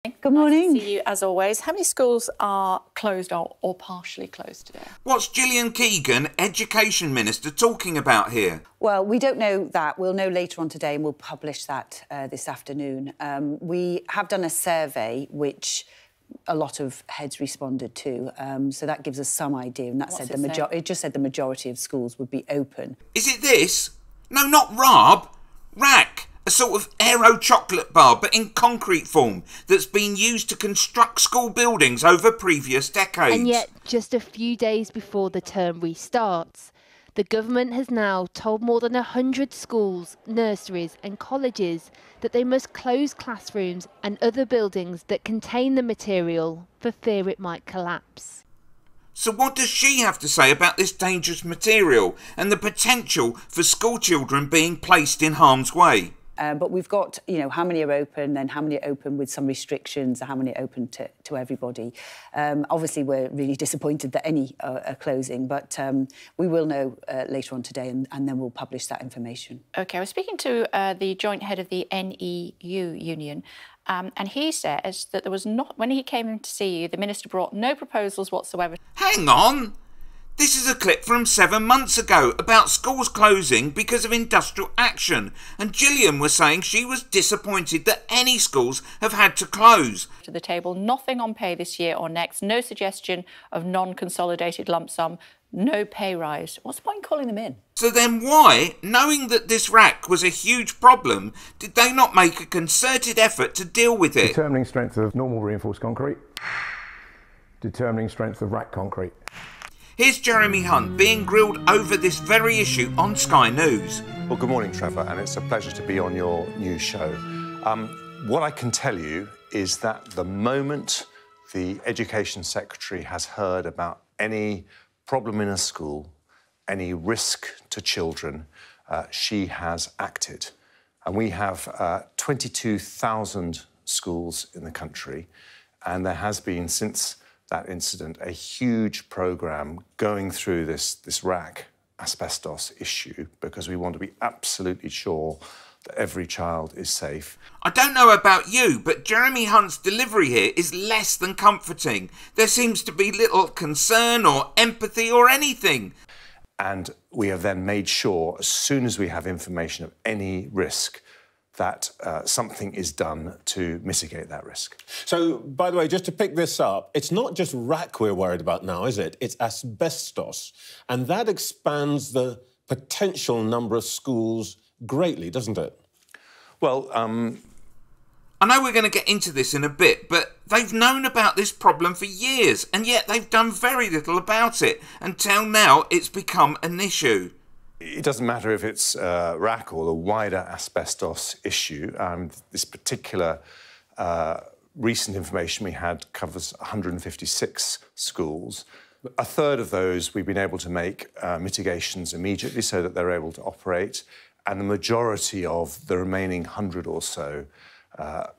Good morning. Nice to see you, as always. How many schools are closed or partially closed today? What's Gillian Keegan, Education Minister, talking about here? Well, we don't know that. We'll know later on today and we'll publish that this afternoon. We have done a survey which a lot of heads responded to, so that gives us some idea, and that said it just said the majority of schools would be open. Is it this? No, not RAAC. A sort of aero chocolate bar, but in concrete form, that's been used to construct school buildings over previous decades. And yet, just a few days before the term restarts, the government has now told more than 100 schools, nurseries and colleges that they must close classrooms and other buildings that contain the material for fear it might collapse. So what does she have to say about this dangerous material and the potential for school children being placed in harm's way? But we've got, how many are open and how many are open with some restrictions, how many are open to everybody. Obviously, we're really disappointed that any are closing, but we will know later on today and then we'll publish that information. OK, I was speaking to the joint head of the NEU union, and he says that there was not, when he came in to see you, the minister brought no proposals whatsoever. Hang on! This is a clip from 7 months ago about schools closing because of industrial action, and Gillian was saying she was disappointed that any schools have had to close. To the table, nothing on pay this year or next, no suggestion of non-consolidated lump sum, no pay rise. What's the point in calling them in? So then why, knowing that this RAAC was a huge problem, did they not make a concerted effort to deal with it? Determining strength of normal reinforced concrete, determining strength of RAAC concrete. Here's Jeremy Hunt being grilled over this very issue on Sky News. Well, good morning, Trevor, and it's a pleasure to be on your new show. What I can tell you is that the moment the Education Secretary has heard about any problem in a school, any risk to children, she has acted. And we have 22,000 schools in the country, and there has been, since that incident, a huge programme going through this RAAC asbestos issue because we want to be absolutely sure that every child is safe. I don't know about you, but Jeremy Hunt's delivery here is less than comforting. There seems to be little concern or empathy or anything. And we have then made sure, as soon as we have information of any risk, that something is done to mitigate that risk. So, by the way, just to pick this up, it's not just RAAC we're worried about now, is it? It's asbestos. And that expands the potential number of schools greatly, doesn't it? Well, I know we're going to get into this in a bit, but they've known about this problem for years, and yet they've done very little about it. Until now, it's become an issue. It doesn't matter if it's RAAC or the wider asbestos issue. This particular recent information we had covers 156 schools. A third of those we've been able to make mitigations immediately so that they're able to operate, and the majority of the remaining 100 or so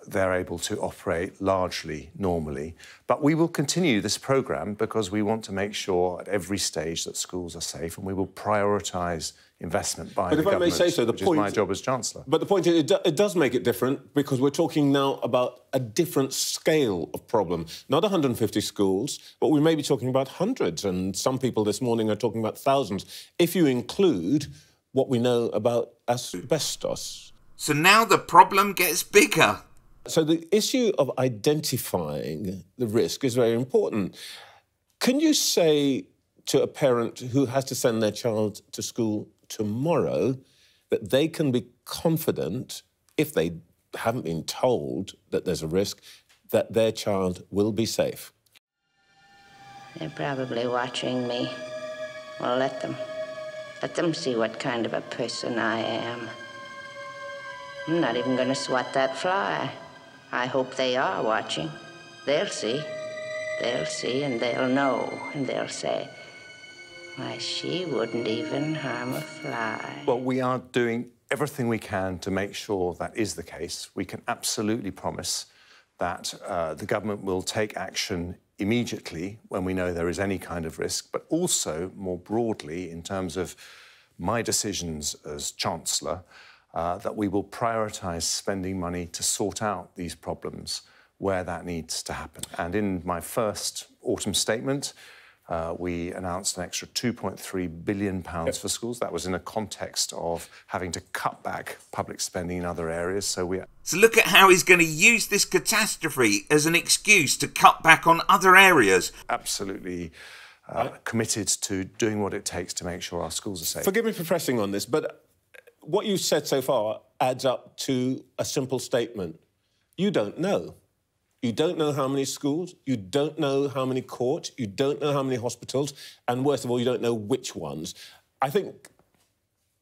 they're able to operate largely normally. But we will continue this programme because we want to make sure at every stage that schools are safe, and we will prioritise investment by the government, but if I may say so, which is my job as Chancellor. But the point is, it does make it different because we're talking now about a different scale of problem. Not 150 schools, but we may be talking about hundreds, and some people this morning are talking about thousands, if you include what we know about asbestos. So now the problem gets bigger. So the issue of identifying the risk is very important. Can you say to a parent who has to send their child to school tomorrow that they can be confident, if they haven't been told that there's a risk, that their child will be safe? They're probably watching me. Well, let them. Let them see what kind of a person I am. I'm not even going to swat that fly. I hope they are watching. They'll see. They'll see, and they'll know, and they'll say, why, she wouldn't even harm a fly. Well, we are doing everything we can to make sure that is the case. We can absolutely promise that the government will take action immediately when we know there is any kind of risk, but also more broadly in terms of my decisions as Chancellor, that we will prioritise spending money to sort out these problems where that needs to happen. And in my first autumn statement, we announced an extra £2.3 billion for schools. That was in a context of having to cut back public spending in other areas. So look at how he's going to use this catastrophe as an excuse to cut back on other areas. Absolutely committed to doing what it takes to make sure our schools are safe. Forgive me for pressing on this, but what you've said so far adds up to a simple statement. You don't know. You don't know how many schools, you don't know how many courts, you don't know how many hospitals, and worst of all, you don't know which ones. I think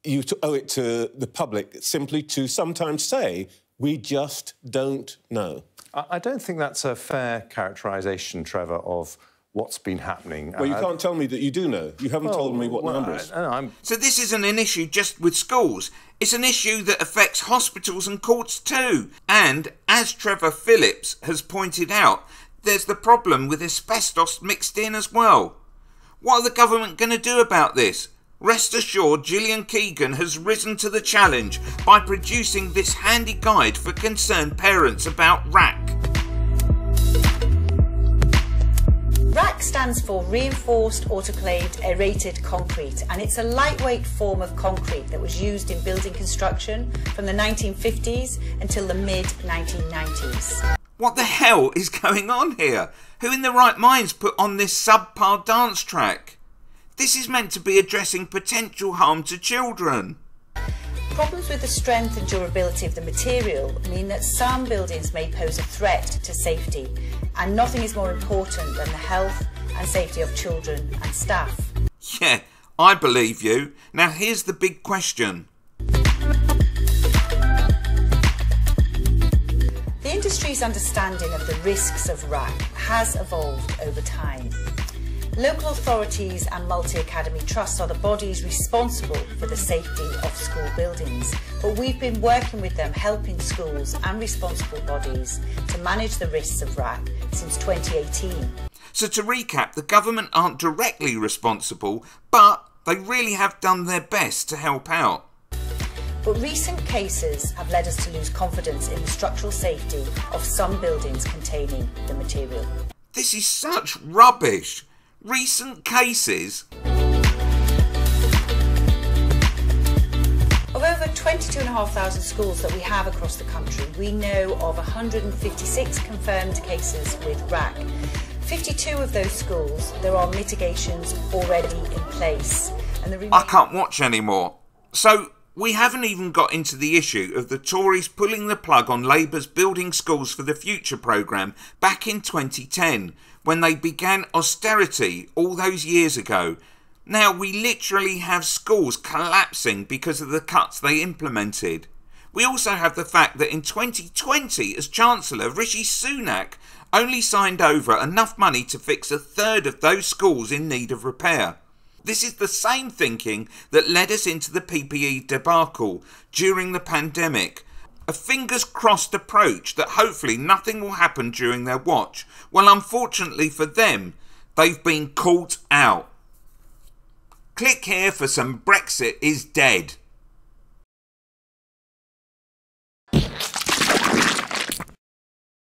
you owe it to the public simply to sometimes say, we just don't know. I don't think that's a fair characterisation, Trevor, of what's been happening. Well, you can't tell me that you do know. You haven't told me what the number is. So this isn't an issue just with schools. It's an issue that affects hospitals and courts too. And, as Trevor Phillips has pointed out, there's the problem with asbestos mixed in as well. What are the government going to do about this? Rest assured, Gillian Keegan has risen to the challenge by producing this handy guide for concerned parents about RAAC. RAAC stands for Reinforced Autoclaved Aerated Concrete, and it's a lightweight form of concrete that was used in building construction from the 1950s until the mid-1990s. What the hell is going on here? Who in their right minds put on this subpar dance track? This is meant to be addressing potential harm to children. Problems with the strength and durability of the material mean that some buildings may pose a threat to safety, and nothing is more important than the health and safety of children and staff. Yeah, I believe you. Now here's the big question. The industry's understanding of the risks of RAAC has evolved over time. Local authorities and multi-academy trusts are the bodies responsible for the safety of school buildings, but we've been working with them, helping schools and responsible bodies to manage the risks of RAAC since 2018. So to recap, the government aren't directly responsible, but they really have done their best to help out. But recent cases have led us to lose confidence in the structural safety of some buildings containing the material. This is such rubbish. Recent cases? Of over 22,500 schools that we have across the country, we know of 156 confirmed cases with RAAC. 52 of those schools, there are mitigations already in place. And I can't watch anymore. So, we haven't even got into the issue of the Tories pulling the plug on Labour's Building Schools for the Future programme back in 2010, when they began austerity all those years ago. Now we literally have schools collapsing because of the cuts they implemented. We also have the fact that in 2020, as Chancellor, Rishi Sunak only signed over enough money to fix a third of those schools in need of repair. This is the same thinking that led us into the PPE debacle during the pandemic. A fingers crossed approach that hopefully nothing will happen during their watch. Well, unfortunately for them, they've been caught out. Click here for some Brexit is dead.